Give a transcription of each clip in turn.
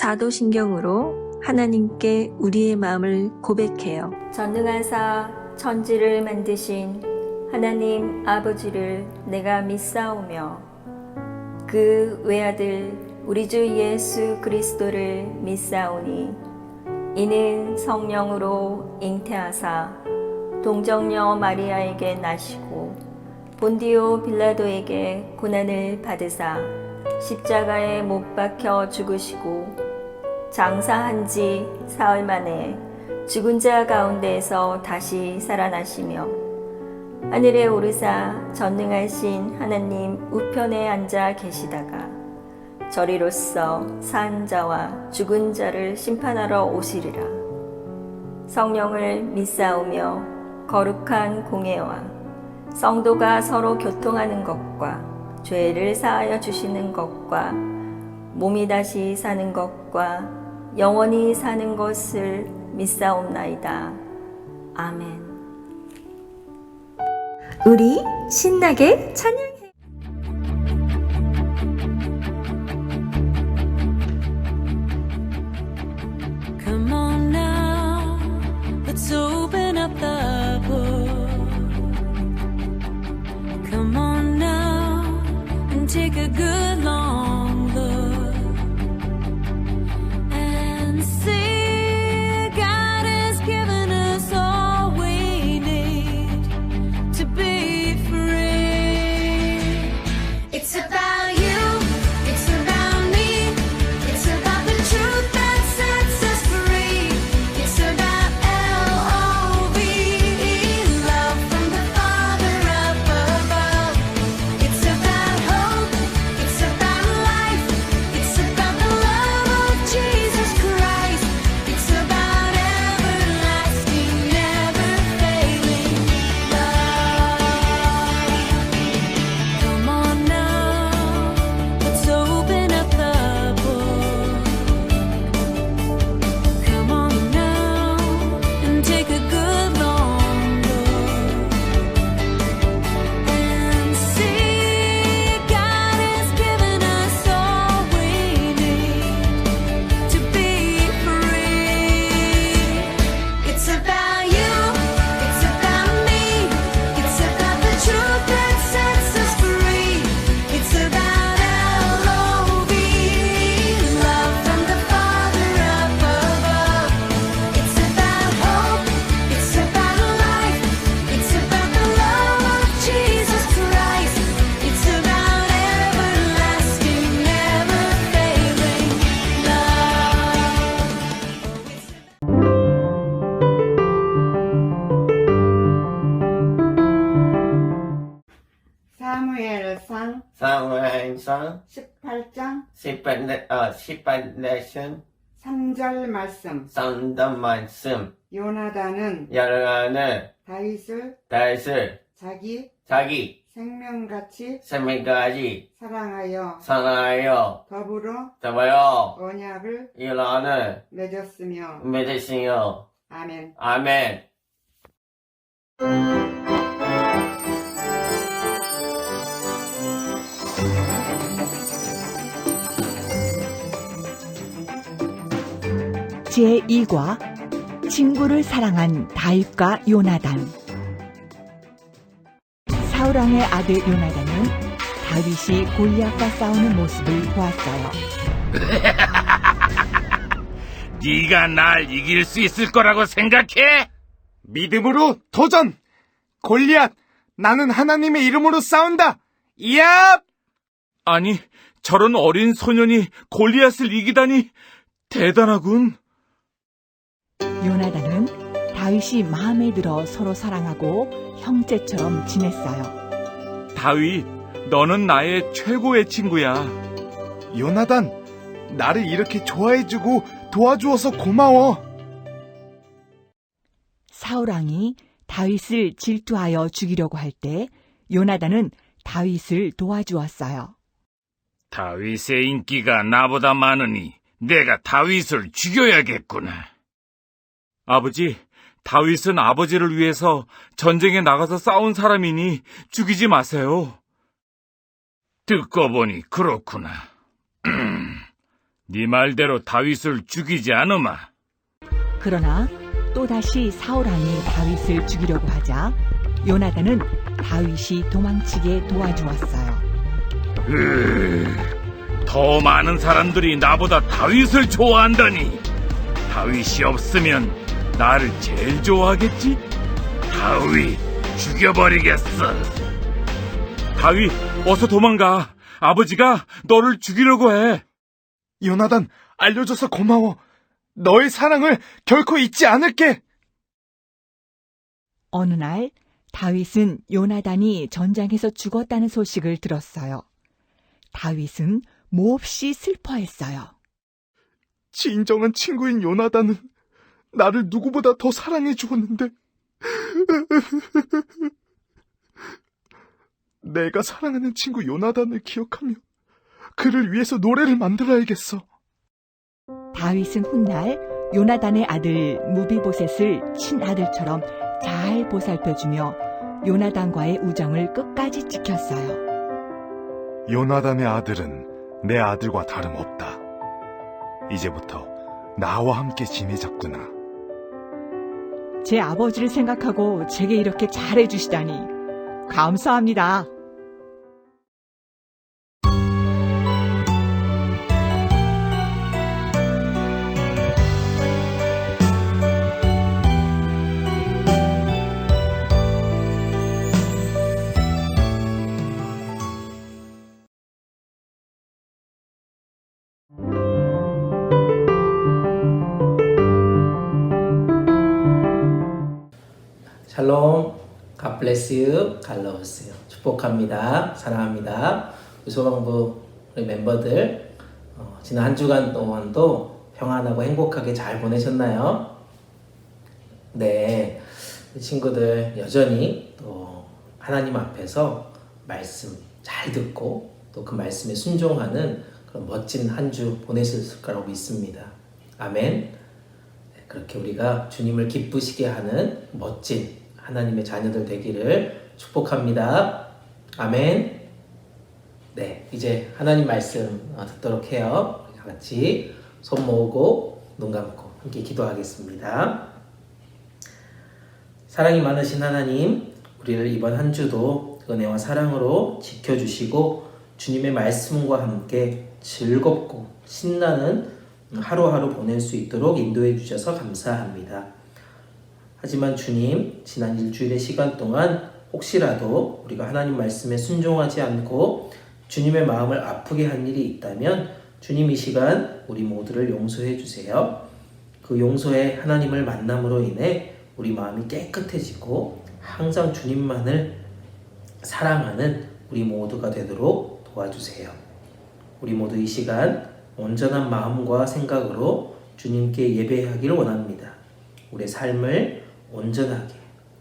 사도신경으로 하나님께 우리의 마음을 고백해요. 전능하사 천지를 만드신 하나님 아버지를 내가 믿사오며 그 외아들 우리 주 예수 그리스도를 믿사오니 이는 성령으로 잉태하사 동정녀 마리아에게 나시고 본디오 빌라도에게 고난을 받으사 십자가에 못 박혀 죽으시고 장사한 지 사흘 만에 죽은 자 가운데에서 다시 살아나시며 하늘에 오르사 전능하신 하나님 우편에 앉아 계시다가 저리로서 산 자와 죽은 자를 심판하러 오시리라. 성령을 믿사오며 거룩한 공예와 성도가 서로 교통하는 것과 죄를 사하여 주시는 것과 몸이 다시 사는 것과 영원히 사는 것을 믿사옵나이다. 아멘. 우리 신나게 찬양해. Come on now, let's open up the book. Come on now and take a good long look and see God has given us all we need to be free. It's about you, it's about me, it's about the truth that sets us free. It's about L-O-V-E, love from the Father up above. It's about hope, it's about life, it's about the love of Jesus Christ. It's about everlasting, never failing love. Come on now, let's open up the book. Come on now and take a good long look and see God has given us all we need to be free. It's about you, it's about me, it's about the truth that sets us free. It's about L-O-V-E, love from the Father up above. It's about hope, it's about life, it's about the love of Jesus Christ. It's about everlasting, never failing love. 사무엘상 사무엘상 18장 18레슨 3절 말씀. 썬더 말씀 요나단은 여러가는 다윗을 자기 자기 생명같이 생명까지 사랑하여 사랑하여 더불어 더불어 언약을 일어나는 맺었으며. 믿으시요. 아멘. 아멘. 제2과 친구를 사랑한 다윗과 요나단. 사울왕의 아들 요나단은 다윗이 골리앗과 싸우는 모습을 보았어요. 네가 날 이길 수 있을 거라고 생각해? 믿음으로 도전! 골리앗, 나는 하나님의 이름으로 싸운다! 이압! 아니, 저런 어린 소년이 골리앗을 이기다니 대단하군. 요나단은 다윗이 마음에 들어 서로 사랑하고 형제처럼 지냈어요. 다윗, 너는 나의 최고의 친구야. 요나단, 나를 이렇게 좋아해주고 도와주어서 고마워. 사울왕이 다윗을 질투하여 죽이려고 할 때 요나단은 다윗을 도와주었어요. 다윗의 인기가 나보다 많으니 내가 다윗을 죽여야겠구나. 아버지, 다윗은 아버지를 위해서 전쟁에 나가서 싸운 사람이니 죽이지 마세요. 듣고 보니 그렇구나. 네 말대로 다윗을 죽이지 않으마. 그러나 또다시 사울왕이 다윗을 죽이려고 하자 요나단은 다윗이 도망치게 도와주었어요. 더 많은 사람들이 나보다 다윗을 좋아한다니. 다윗이 없으면 나를 제일 좋아하겠지? 다윗 죽여버리겠어. 다윗, 어서 도망가. 아버지가 너를 죽이려고 해. 요나단, 알려줘서 고마워. 너의 사랑을 결코 잊지 않을게. 어느 날 다윗은 요나단이 전장에서 죽었다는 소식을 들었어요. 다윗은 몹시 슬퍼했어요. 진정한 친구인 요나단은 나를 누구보다 더 사랑해 주었는데 내가 사랑하는 친구 요나단을 기억하며 그를 위해서 노래를 만들어야겠어. 다윗은 훗날 요나단의 아들 무비보셋을 친아들처럼 잘 보살펴주며 요나단과의 우정을 끝까지 지켰어요. 요나단의 아들은 내 아들과 다름없다. 이제부터 나와 함께 지내자꾸나. 제 아버지를 생각하고 제게 이렇게 잘해주시다니 감사합니다. 샬롬, God bless you, 갈라오스요. 축복합니다. 사랑합니다. 우리 소방부 우리 멤버들 지난 한 주간 동안도 평안하고 행복하게 잘 보내셨나요? 네, 우리 친구들 여전히 또 하나님 앞에서 말씀 잘 듣고 또 그 말씀에 순종하는 그런 멋진 한 주 보내셨을 거라고 믿습니다. 아멘. 그렇게 우리가 주님을 기쁘시게 하는 멋진 하나님의 자녀들 되기를 축복합니다. 아멘. 네, 이제 하나님 말씀 듣도록 해요. 우리 같이 손 모으고 눈 감고 함께 기도하겠습니다. 사랑이 많으신 하나님, 우리를 이번 한 주도 은혜와 사랑으로 지켜주시고 주님의 말씀과 함께 즐겁고 신나는 하루하루 보낼 수 있도록 인도해 주셔서 감사합니다. 하지만 주님, 지난 일주일의 시간 동안 혹시라도 우리가 하나님 말씀에 순종하지 않고 주님의 마음을 아프게 한 일이 있다면 주님 이 시간 우리 모두를 용서해 주세요. 그 용서의 하나님을 만남으로 인해 우리 마음이 깨끗해지고 항상 주님만을 사랑하는 우리 모두가 되도록 도와주세요. 우리 모두 이 시간 온전한 마음과 생각으로 주님께 예배하기를 원합니다. 우리의 삶을 온전하게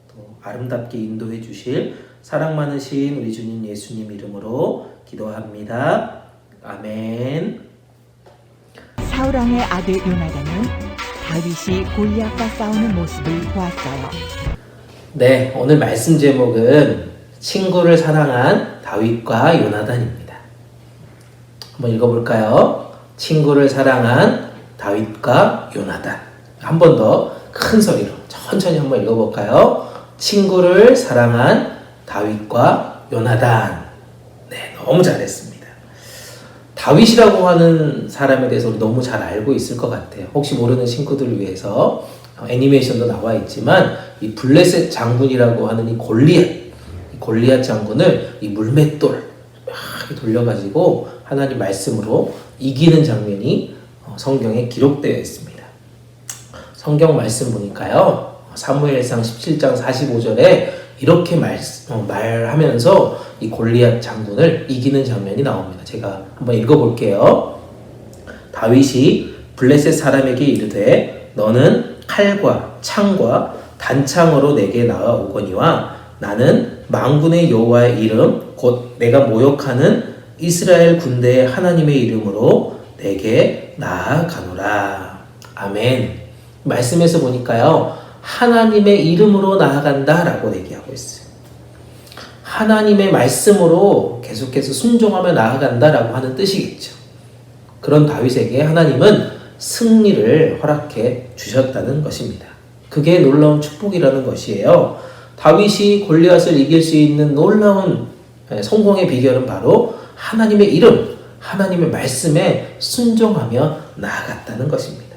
또 아름답게 인도해 주실 사랑 많으신 우리 주님 예수님 이름으로 기도합니다. 아멘. 사울왕의 아들 요나단은 다윗이 골리앗과 싸우는 모습을 보았어요. 네, 오늘 말씀 제목은 친구를 사랑한 다윗과 요나단입니다. 한번 읽어볼까요? 친구를 사랑한 다윗과 요나단. 한 번 더 큰 소리로 천천히 한번 읽어볼까요? 친구를 사랑한 다윗과 요나단. 네, 너무 잘했습니다. 다윗이라고 하는 사람에 대해서 우리 너무 잘 알고 있을 것 같아요. 혹시 모르는 친구들을 위해서 애니메이션도 나와 있지만 이 블레셋 장군이라고 하는 이 골리앗 장군을 이 물맷돌 막 돌려가지고 하나님 말씀으로 이기는 장면이 성경에 기록되어 있습니다. 성경 말씀 보니까요, 사무엘상 17장 45절에 이렇게 말하면서 이 골리앗 장군을 이기는 장면이 나옵니다. 제가 한번 읽어볼게요. 다윗이 블레셋 사람에게 이르되 너는 칼과 창과 단창으로 내게 나아오거니와 나는 만군의 여호와의 이름 곧 내가 모욕하는 이스라엘 군대의 하나님의 이름으로 내게 나아가노라. 아멘. 말씀에서 보니까요, 하나님의 이름으로 나아간다 라고 얘기하고 있어요. 하나님의 말씀으로 계속해서 순종하며 나아간다 라고 하는 뜻이겠죠. 그런 다윗에게 하나님은 승리를 허락해 주셨다는 것입니다. 그게 놀라운 축복이라는 것이에요. 다윗이 골리앗을 이길 수 있는 놀라운 성공의 비결은 바로 하나님의 이름, 하나님의 말씀에 순종하며 나아갔다는 것입니다.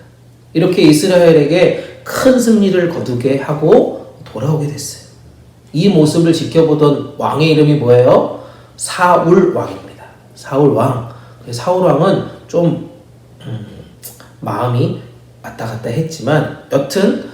이렇게 이스라엘에게 큰 승리를 거두게 하고 돌아오게 됐어요. 이 모습을 지켜보던 왕의 이름이 뭐예요? 사울 왕입니다. 사울 왕. 사울 왕은 좀 마음이 왔다 갔다 했지만 여튼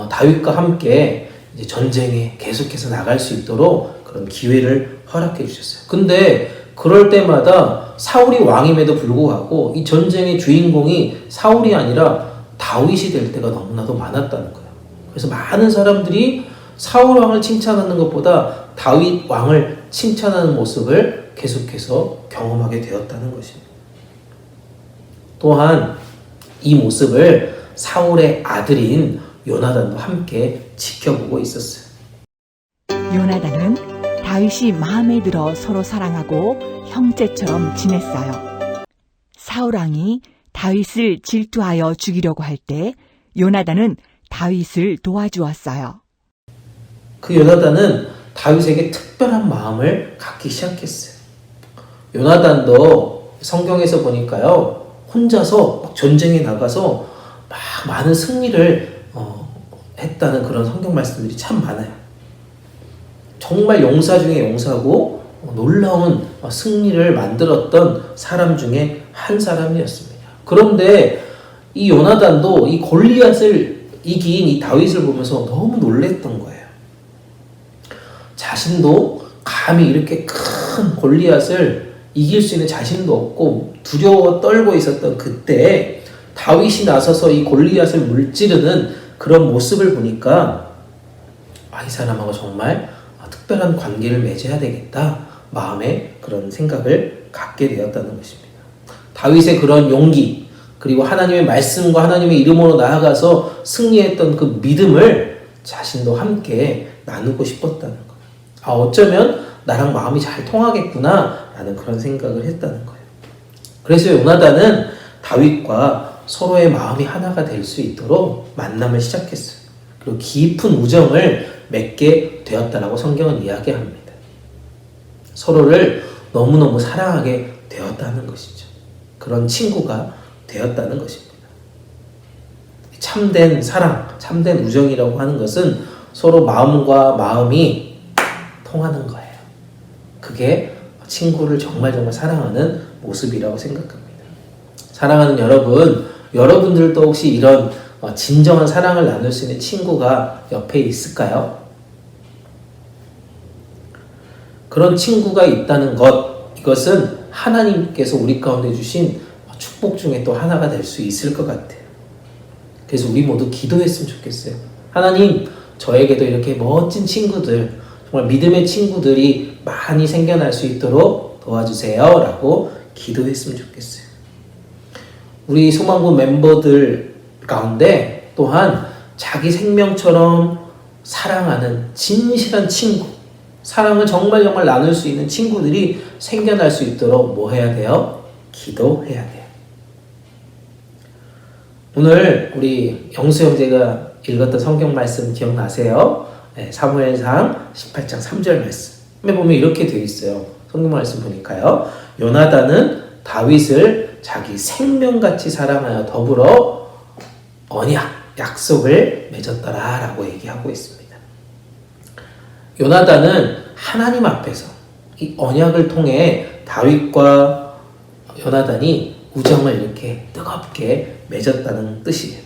다윗과 함께 이제 전쟁에 계속해서 나갈 수 있도록 그런 기회를 허락해 주셨어요. 근데 그럴 때마다 사울이 왕임에도 불구하고 이 전쟁의 주인공이 사울이 아니라 다윗이 될 때가 너무나도 많았다는 거예요. 그래서 많은 사람들이 사울 왕을 칭찬하는 것보다 다윗 왕을 칭찬하는 모습을 계속해서 경험하게 되었다는 것입니다. 또한 이 모습을 사울의 아들인 요나단도 함께 지켜보고 있었어요. 요나단은 다윗이 마음에 들어 서로 사랑하고 형제처럼 지냈어요. 사울 왕이 다윗을 질투하여 죽이려고 할 때 요나단은 다윗을 도와주었어요. 그 요나단은 다윗에게 특별한 마음을 갖기 시작했어요. 요나단도 성경에서 보니까요, 혼자서 막 전쟁에 나가서 막 많은 승리를 했다는 그런 성경 말씀들이 참 많아요. 정말 용사 중에 용사고 놀라운 승리를 만들었던 사람 중에 한 사람이었습니다. 그런데 이 요나단도 이 골리앗을 이긴 이 다윗을 보면서 너무 놀랬던 거예요. 자신도 감히 이렇게 큰 골리앗을 이길 수 있는 자신도 없고 두려워 떨고 있었던 그때 다윗이 나서서 이 골리앗을 물찌르는 그런 모습을 보니까 이 사람하고 정말 특별한 관계를 맺어야 되겠다 마음에 그런 생각을 갖게 되었다는 것입니다. 다윗의 그런 용기 그리고 하나님의 말씀과 하나님의 이름으로 나아가서 승리했던 그 믿음을 자신도 함께 나누고 싶었다는 거예요. 어쩌면 나랑 마음이 잘 통하겠구나 라는 그런 생각을 했다는 거예요. 그래서 요나단은 다윗과 서로의 마음이 하나가 될 수 있도록 만남을 시작했어요. 그리고 깊은 우정을 맺게 되었다라고 성경은 이야기합니다. 서로를 너무너무 사랑하게 되었다는 것이죠. 그런 친구가 되었다는 것입니다. 참된 사랑, 참된 우정이라고 하는 것은 서로 마음과 마음이 통하는 거예요. 그게 친구를 정말 사랑하는 모습이라고 생각합니다. 사랑하는 여러분, 여러분들도 혹시 이런 진정한 사랑을 나눌 수 있는 친구가 옆에 있을까요? 그런 친구가 있다는 것, 이것은 하나님께서 우리 가운데 주신 축복 중에 또 하나가 될 수 있을 것 같아요. 그래서 우리 모두 기도했으면 좋겠어요. 하나님, 저에게도 이렇게 멋진 친구들, 정말 믿음의 친구들이 많이 생겨날 수 있도록 도와주세요 라고 기도했으면 좋겠어요. 우리 소망부 멤버들 가운데 또한 자기 생명처럼 사랑하는 진실한 친구, 사랑을 정말 나눌 수 있는 친구들이 생겨날 수 있도록 뭐 해야 돼요? 기도해야 돼요. 오늘 우리 영수 형제가 읽었던 성경 말씀 기억나세요? 사무엘상 18장 3절 말씀에 보면 이렇게 되어 있어요. 성경 말씀 보니까요. 요나단은 다윗을 자기 생명같이 사랑하여 더불어 언약, 약속을 맺었더라 라고 얘기하고 있습니다. 요나단은 하나님 앞에서 이 언약을 통해 다윗과 요나단이 우정을 이렇게 뜨겁게 맺었다는 뜻이에요.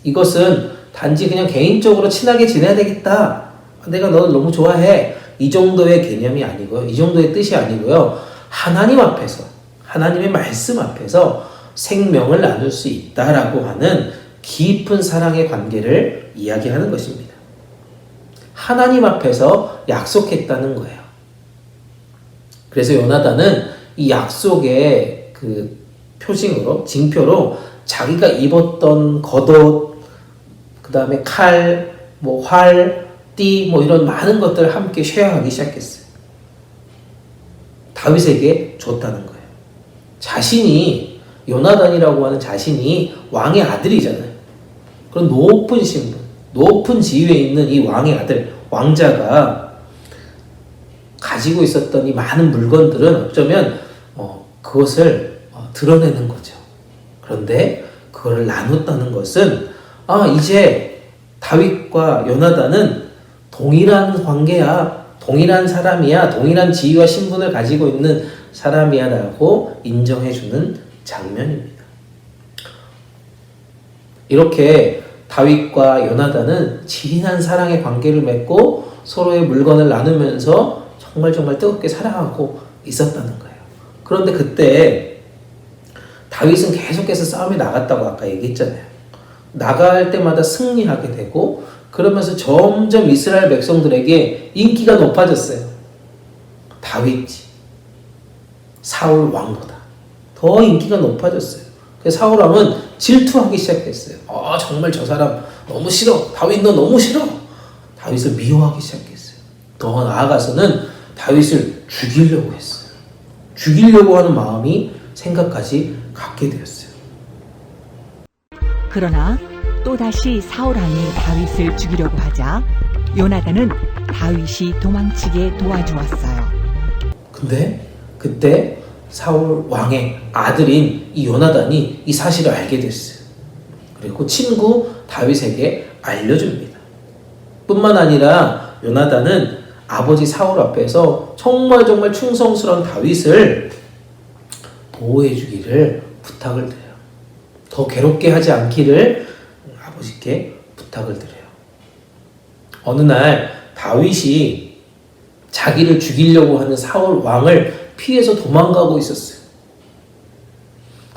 이것은 단지 그냥 개인적으로 친하게 지내야 되겠다. 내가 너를 너무 좋아해. 이 정도의 개념이 아니고요. 이 정도의 뜻이 아니고요. 하나님 앞에서, 하나님의 말씀 앞에서 생명을 나눌 수 있다라고 하는 깊은 사랑의 관계를 이야기하는 것입니다. 하나님 앞에서 약속했다는 거예요. 그래서 요나단은 이 약속의 그 표징으로, 징표로 자기가 입었던 겉옷, 그 다음에 칼, 활, 띠, 이런 많은 것들을 함께 쉐어하기 시작했어요. 다윗에게 줬다는 거예요. 자신이 요나단이라고 하는 자신이 왕의 아들이잖아요. 그런 높은 신분, 높은 지위에 있는 이 왕의 아들, 왕자가 가지고 있었던 이 많은 물건들은 어쩌면 그것을 드러내는 거죠. 그런데 그거를 나눴다는 것은 이제 다윗과 요나단은 동일한 관계야, 동일한 사람이야, 동일한 지위와 신분을 가지고 있는 사람이야 라고 인정해주는 장면입니다. 이렇게 다윗과 요나단은 진한 사랑의 관계를 맺고 서로의 물건을 나누면서 정말 뜨겁게 사랑하고 있었다는 거예요. 그런데 그때 다윗은 계속해서 싸움에 나갔다고 아까 얘기했잖아요. 나갈 때마다 승리하게 되고 그러면서 점점 이스라엘 백성들에게 인기가 높아졌어요. 다윗이 사울 왕보다 더 인기가 높아졌어요. 그래서 사울 왕은 질투하기 시작했어요. 정말 저 사람 너무 싫어. 다윗 너 너무 싫어. 다윗을 미워하기 시작했어요. 더 나아가서는 다윗을 죽이려고 했어요. 죽이려고 하는 마음이 생각까지 갖게 되었어요. 그러나 또다시 사울왕이 다윗을 죽이려고 하자 요나단은 다윗이 도망치게 도와주었어요. 근데 그때 사울 왕의 아들인 이 요나단이 이 사실을 알게 됐어요. 그리고 친구 다윗에게 알려줍니다. 뿐만 아니라 요나단은 아버지 사울 앞에서 정말 충성스러운 다윗을 보호해 주기를 부탁을 드려요. 더 괴롭게 하지 않기를 아버지께 부탁을 드려요. 어느 날 다윗이 자기를 죽이려고 하는 사울 왕을 피해서 도망가고 있었어요.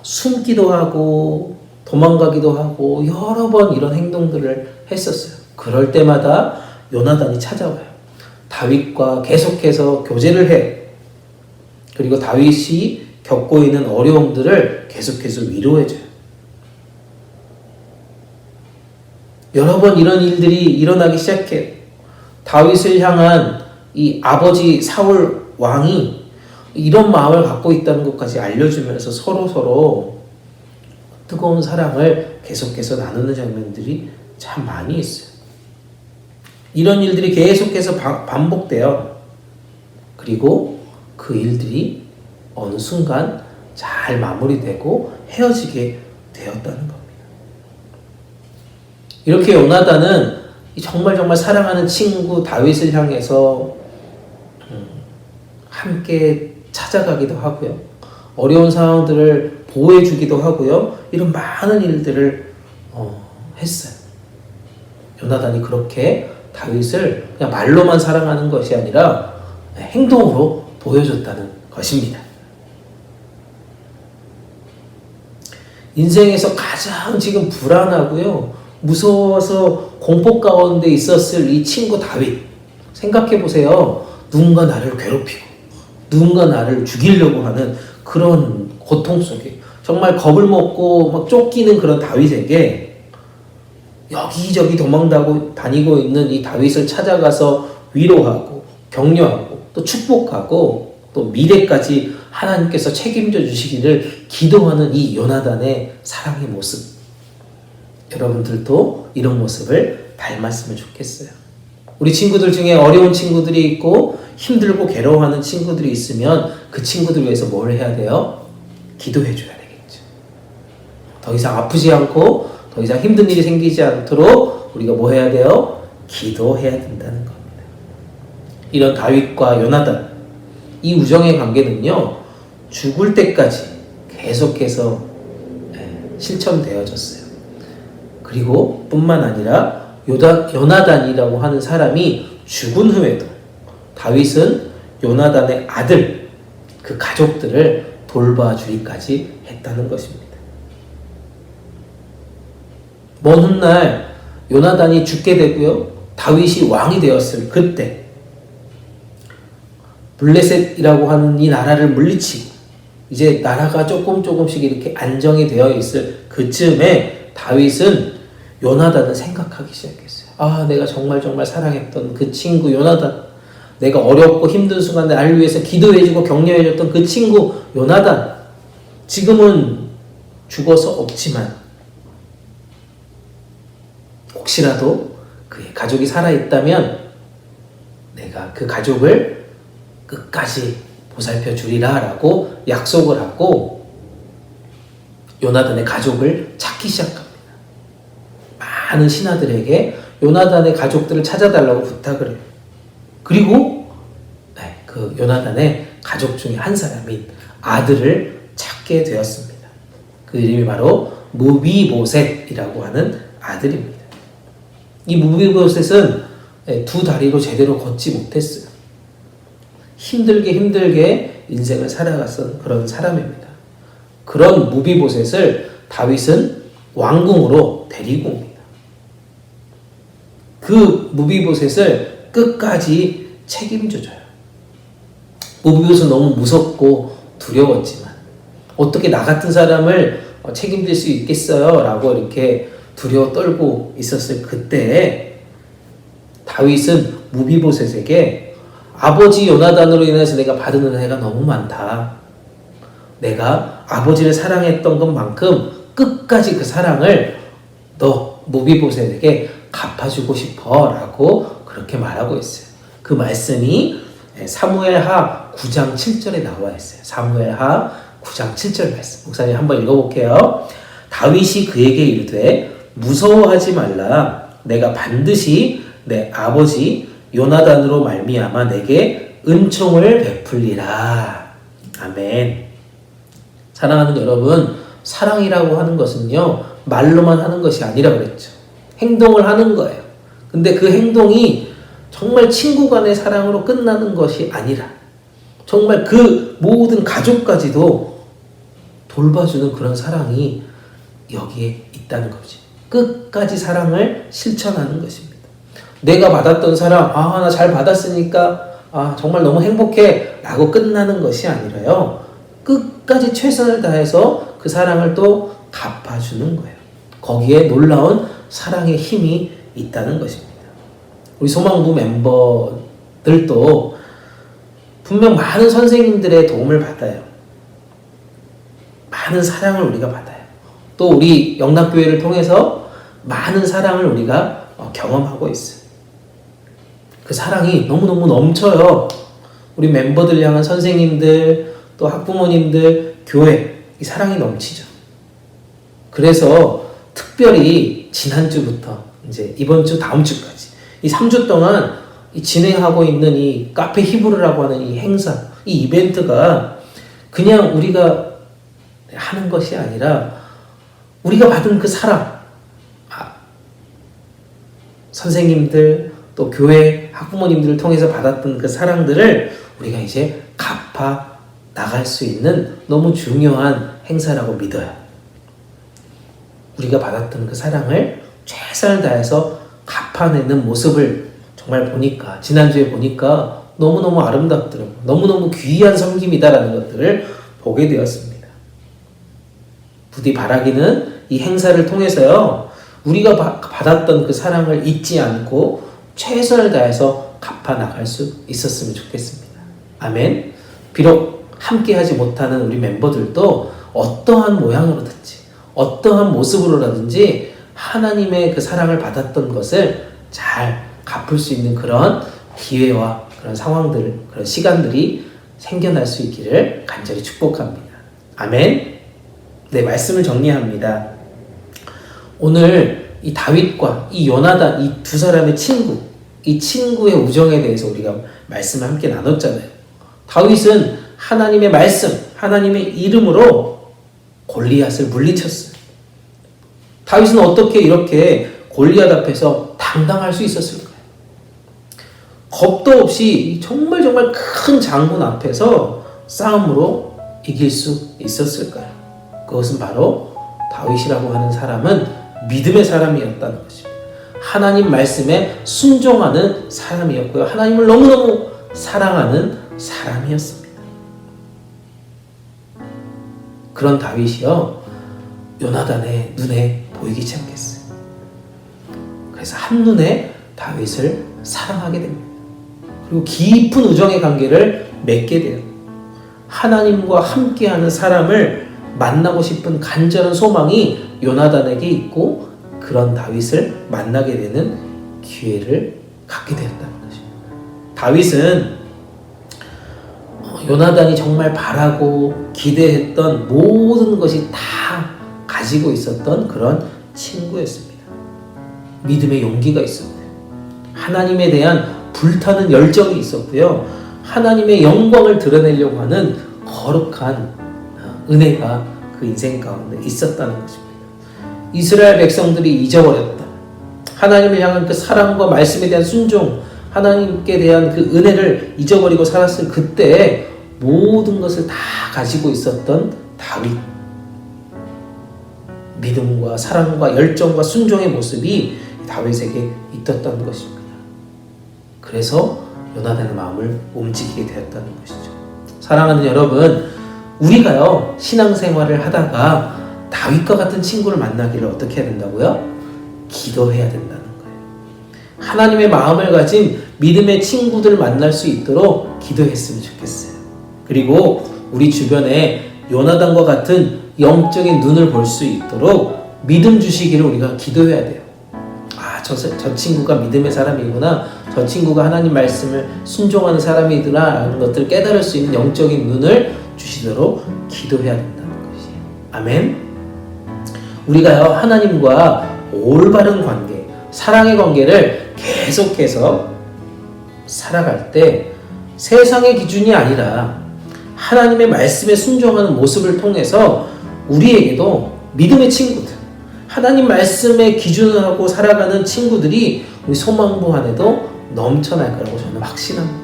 숨기도 하고 도망가기도 하고 여러 번 이런 행동들을 했었어요. 그럴 때마다 요나단이 찾아와요. 다윗과 계속해서 교제를 해. 그리고 다윗이 겪고 있는 어려움들을 계속해서 위로해줘요. 여러 번 이런 일들이 일어나기 시작해요. 다윗을 향한 이 아버지 사울 왕이 이런 마음을 갖고 있다는 것까지 알려주면서 서로 뜨거운 사랑을 계속해서 나누는 장면들이 참 많이 있어요. 이런 일들이 계속해서 반복돼요. 그리고 그 일들이 어느 순간 잘 마무리되고 헤어지게 되었다는 겁니다. 이렇게 요나단은 정말 사랑하는 친구 다윗을 향해서 함께 찾아가기도 하고요. 어려운 상황들을 보호해주기도 하고요. 이런 많은 일들을 했어요. 요나단이 그렇게 다윗을 그냥 말로만 사랑하는 것이 아니라 행동으로 보여줬다는 것입니다. 인생에서 가장 지금 불안하고요. 무서워서 공포 가운데 있었을 이 친구 다윗. 생각해 보세요. 누군가 나를 괴롭히고 누군가 나를 죽이려고 하는 그런 고통 속에 정말 겁을 먹고 막 쫓기는 그런 다윗에게 여기저기 다니고 있는 이 다윗을 찾아가서 위로하고 격려하고 또 축복하고 또 미래까지 하나님께서 책임져 주시기를 기도하는 이 요나단의 사랑의 모습. 여러분들도 이런 모습을 닮았으면 좋겠어요. 우리 친구들 중에 어려운 친구들이 있고 힘들고 괴로워하는 친구들이 있으면 그 친구들 위해서 뭘 해야 돼요? 기도해 줘야 되겠죠. 더 이상 아프지 않고 더 이상 힘든 일이 생기지 않도록 우리가 뭐 해야 돼요? 기도해야 된다는 겁니다. 이런 다윗과 요나단, 이 우정의 관계는요, 죽을 때까지 계속해서 실천되어졌어요. 그리고 뿐만 아니라 요나단이라고 하는 사람이 죽은 후에도 다윗은 요나단의 아들, 그 가족들을 돌봐주기까지 했다는 것입니다. 먼 훗날 요나단이 죽게 되고요. 다윗이 왕이 되었을 그때 블레셋이라고 하는 이 나라를 물리치고 이제 나라가 조금씩 이렇게 안정이 되어 있을 그쯤에 다윗은 요나단을 생각하기 시작했어요. 내가 정말 사랑했던 그 친구 요나단, 내가 어렵고 힘든 순간에 나를 위해서 기도해주고 격려해줬던 그 친구 요나단, 지금은 죽어서 없지만 혹시라도 그의 가족이 살아있다면 내가 그 가족을 끝까지 보살펴 주리라 라고 약속을 하고 요나단의 가족을 찾기 시작합니다. 많은 신하들에게 요나단의 가족들을 찾아달라고 부탁을 해요. 그리고 그 요나단의 가족 중에 한 사람인 아들을 찾게 되었습니다. 그 이름이 바로 무비보셋이라고 하는 아들입니다. 이 무비보셋은 두 다리로 제대로 걷지 못했어요. 힘들게 인생을 살아갔던 그런 사람입니다. 그런 무비보셋을 다윗은 왕궁으로 데리고 옵니다. 그 무비보셋을 끝까지 책임져줘요. 무비보셋은 너무 무섭고 두려웠지만 어떻게 나 같은 사람을 책임질 수 있겠어요? 라고 이렇게 두려워 떨고 있었을 그때에 다윗은 무비보셋에게 아버지 요나단으로 인해서 내가 받은 은혜가 너무 많다. 내가 아버지를 사랑했던 것만큼 끝까지 그 사랑을 너 무비보셋에게 갚아주고 싶어 라고 그렇게 말하고 있어요. 그 말씀이 사무엘하 9장 7절에 나와 있어요. 사무엘하 9장 7절 말씀. 목사님 한번 읽어볼게요. 다윗이 그에게 이르되 무서워하지 말라. 내가 반드시 내 아버지 요나단으로 말미암아 내게 은총을 베풀리라. 아멘. 사랑하는 여러분, 사랑이라고 하는 것은요 말로만 하는 것이 아니라 그랬죠. 행동을 하는 거예요. 근데 그 행동이 정말 친구 간의 사랑으로 끝나는 것이 아니라 정말 그 모든 가족까지도 돌봐주는 그런 사랑이 여기에 있다는 거지. 끝까지 사랑을 실천하는 것입니다. 내가 받았던 사랑, 나 잘 받았으니까 정말 너무 행복해 라고 끝나는 것이 아니라요, 끝까지 최선을 다해서 그 사랑을 또 갚아주는 거예요. 거기에 놀라운 사랑의 힘이 있다는 것입니다. 우리 소망부 멤버들도 분명 많은 선생님들의 도움을 받아요. 많은 사랑을 우리가 받아요. 또 우리 영락교회를 통해서 많은 사랑을 우리가 경험하고 있어요. 그 사랑이 너무너무 넘쳐요. 우리 멤버들 향한 선생님들, 또 학부모님들, 교회, 이 사랑이 넘치죠. 그래서 특별히 지난주부터 이제 이번 주, 다음 주까지 이 3주 동안 이 진행하고 있는 이 카페 히브르라고 하는 이 행사, 이 이벤트가 그냥 우리가 하는 것이 아니라 우리가 받은 그 사랑, 선생님들, 또 교회 학부모님들을 통해서 받았던 그 사랑들을 우리가 이제 갚아 나갈 수 있는 너무 중요한 행사라고 믿어요. 우리가 받았던 그 사랑을 최선을 다해서 갚아내는 모습을 정말 보니까, 지난주에 보니까 너무너무 아름답더라고요. 너무너무 귀한 섬김이다라는 것들을 보게 되었습니다. 부디 바라기는 이 행사를 통해서요, 우리가 받았던 그 사랑을 잊지 않고 최선을 다해서 갚아 나갈 수 있었으면 좋겠습니다. 아멘. 비록 함께 하지 못하는 우리 멤버들도 어떠한 모양으로든지 어떠한 모습으로라든지 하나님의 그 사랑을 받았던 것을 잘 갚을 수 있는 그런 기회와 그런 상황들, 그런 시간들이 생겨날 수 있기를 간절히 축복합니다. 아멘. 네, 말씀을 정리합니다. 오늘 이 다윗과 이 요나단, 이 두 사람의 친구, 이 친구의 우정에 대해서 우리가 말씀을 함께 나눴잖아요. 다윗은 하나님의 말씀, 하나님의 이름으로 골리앗을 물리쳤어요. 다윗은 어떻게 이렇게 골리앗 앞에서 당당할 수 있었을까요? 겁도 없이 정말 큰 장군 앞에서 싸움으로 이길 수 있었을까요? 그것은 바로 다윗이라고 하는 사람은 믿음의 사람이었다는 것입니다. 하나님 말씀에 순종하는 사람이었고요. 하나님을 너무너무 사랑하는 사람이었습니다. 그런 다윗이요, 요나단의 눈에 보이기 시작했어요. 그래서 한눈에 다윗을 사랑하게 됩니다. 그리고 깊은 우정의 관계를 맺게 돼요. 하나님과 함께하는 사람을 만나고 싶은 간절한 소망이 요나단에게 있고 그런 다윗을 만나게 되는 기회를 갖게 되었다는 것입니다. 다윗은 요나단이 정말 바라고 기대했던 모든 것이 다 가지고 있었던 그런 친구였습니다. 믿음의 용기가 있었고요. 하나님에 대한 불타는 열정이 있었고요. 하나님의 영광을 드러내려고 하는 거룩한 은혜가 그 인생 가운데 있었다는 것입니다. 이스라엘 백성들이 잊어버렸다. 하나님을 향한 그 사랑과 말씀에 대한 순종, 하나님께 대한 그 은혜를 잊어버리고 살았을 그때 모든 것을 다 가지고 있었던 다윗. 믿음과 사랑과 열정과 순종의 모습이 다윗에게 있었다는 것입니다. 그래서 요나단의 마음을 움직이게 되었다는 것이죠. 사랑하는 여러분, 우리가요 신앙생활을 하다가 다윗과 같은 친구를 만나기를 어떻게 해야 된다고요? 기도해야 된다는 거예요. 하나님의 마음을 가진 믿음의 친구들을 만날 수 있도록 기도했으면 좋겠어요. 그리고 우리 주변에 요나단과 같은 영적인 눈을 볼 수 있도록 믿음 주시기를 우리가 기도해야 돼요. 저 친구가 믿음의 사람이구나, 저 친구가 하나님 말씀을 순종하는 사람이구나 라는 것들을 깨달을 수 있는 영적인 눈을 주시도록 기도해야 된다는 것이에요. 아멘. 우리가요 하나님과 올바른 관계, 사랑의 관계를 계속해서 살아갈 때 세상의 기준이 아니라 하나님의 말씀에 순종하는 모습을 통해서 우리에게도 믿음의 친구들, 하나님 말씀에 기준을 하고 살아가는 친구들이 우리 소망부 안에도 넘쳐날 거라고 저는 확신합니다.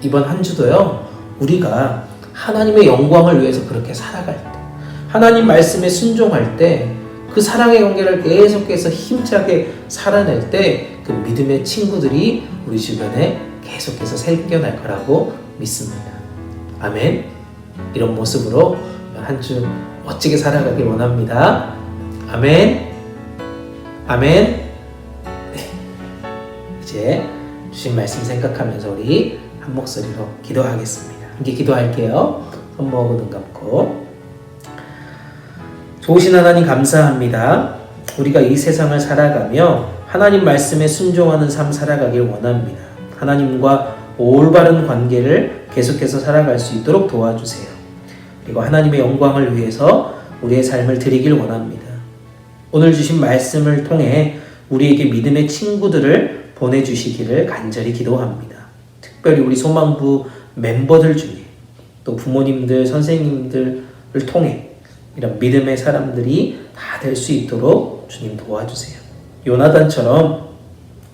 이번 한 주도요 우리가 하나님의 영광을 위해서 그렇게 살아갈 때, 하나님 말씀에 순종할 때, 그 사랑의 관계를 계속해서 힘차게 살아낼 때 그 믿음의 친구들이 우리 주변에 계속해서 생겨날 거라고 믿습니다. 아멘. 이런 모습으로 한 주 멋지게 살아가길 원합니다. 아멘. 아멘. 네. 이제 주신 말씀 생각하면서 우리 한 목소리로 기도하겠습니다. 함께 기도할게요. 손 모으고 눈 감고. 좋으신 하나님 감사합니다. 우리가 이 세상을 살아가며 하나님 말씀에 순종하는 삶 살아가길 원합니다. 하나님과 올바른 관계를 계속해서 살아갈 수 있도록 도와주세요. 그리고 하나님의 영광을 위해서 우리의 삶을 드리길 원합니다. 오늘 주신 말씀을 통해 우리에게 믿음의 친구들을 보내주시기를 간절히 기도합니다. 특별히 우리 소망부 멤버들 중에 또 부모님들, 선생님들을 통해 이런 믿음의 사람들이 다 될 수 있도록 주님 도와주세요. 요나단처럼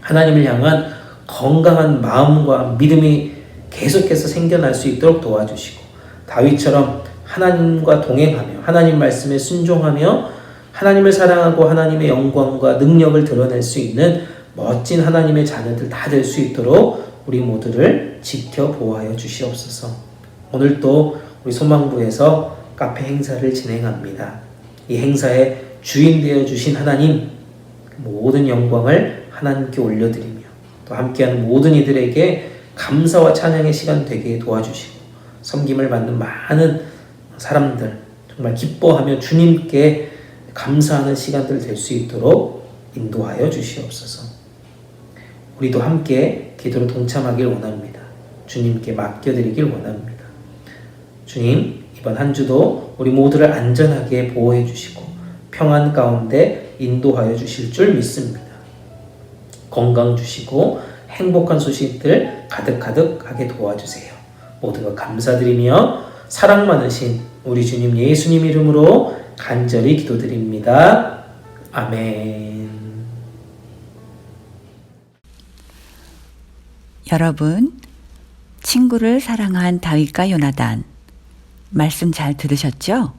하나님을 향한 건강한 마음과 믿음이 계속해서 생겨날 수 있도록 도와주시고, 다윗처럼 하나님과 동행하며 하나님 말씀에 순종하며 하나님을 사랑하고 하나님의 영광과 능력을 드러낼 수 있는 멋진 하나님의 자녀들 다 될 수 있도록 우리 모두를 지켜 보호하여 주시옵소서. 오늘 또 우리 소망부에서 카페 행사를 진행합니다. 이 행사의 주인 되어 주신 하나님, 모든 영광을 하나님께 올려드리며 또 함께하는 모든 이들에게 감사와 찬양의 시간 되게 도와주시고, 섬김을 받는 많은 사람들 정말 기뻐하며 주님께 감사하는 시간들 될 수 있도록 인도하여 주시옵소서. 우리도 함께 기도로 동참하길 원합니다. 주님께 맡겨드리길 원합니다. 주님, 이번 한 주도 우리 모두를 안전하게 보호해 주시고 평안 가운데 인도하여 주실 줄 믿습니다. 건강 주시고 행복한 소식들 가득가득하게 도와주세요. 모두가 감사드리며 사랑 많으신 우리 주님 예수님 이름으로 간절히 기도드립니다. 아멘. 여러분, 친구를 사랑한 다윗과 요나단, 말씀 잘 들으셨죠?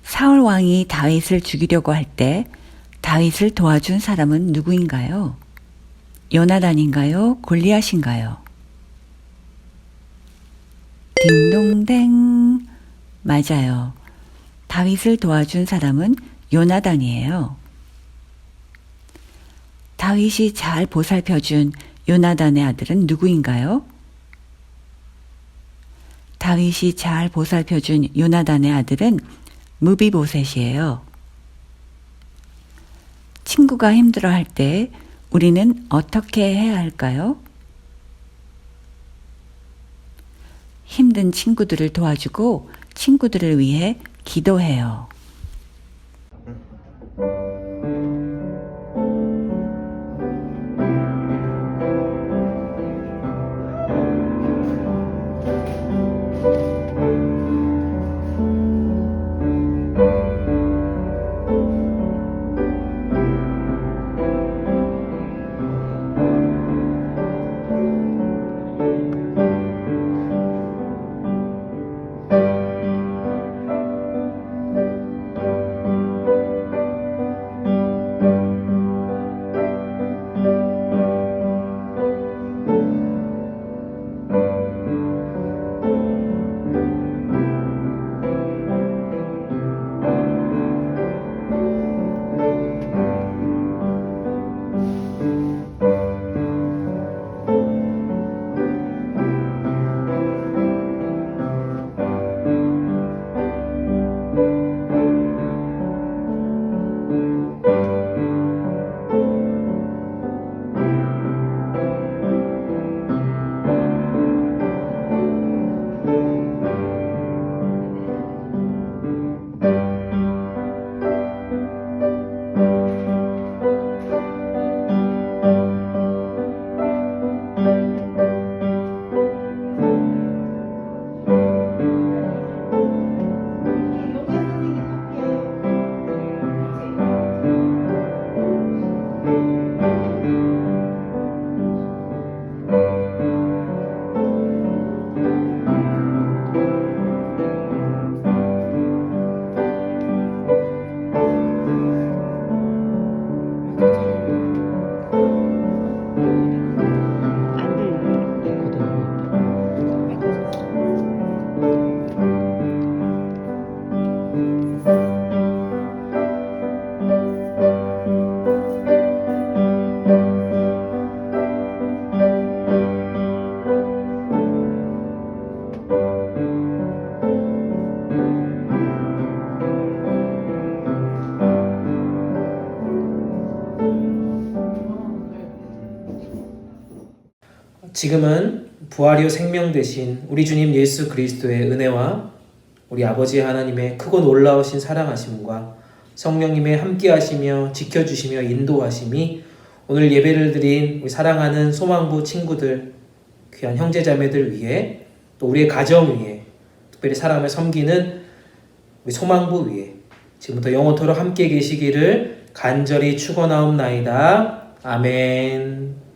사울 왕이 다윗을 죽이려고 할 때 다윗을 도와준 사람은 누구인가요? 요나단인가요? 골리앗인가요? 딩동댕, 맞아요. 다윗을 도와준 사람은 요나단이에요. 다윗이 잘 보살펴준 요나단의 아들은 누구인가요? 다윗이 잘 보살펴준 요나단의 아들은 무비보셋이에요. 친구가 힘들어할 때 우리는 어떻게 해야 할까요? 힘든 친구들을 도와주고 친구들을 위해 기도해요. 지금은 부활이요 생명 되신 우리 주님 예수 그리스도의 은혜와 우리 아버지 하나님의 크고 놀라우신 사랑하심과 성령님의 함께하시며 지켜주시며 인도하심이 오늘 예배를 드린 우리 사랑하는 소망부 친구들, 귀한 형제자매들 위해 또 우리의 가정 위에 특별히 사람을 섬기는 우리 소망부 위에 지금부터 영원토록 함께 계시기를 간절히 축원하옵나이다. 아멘.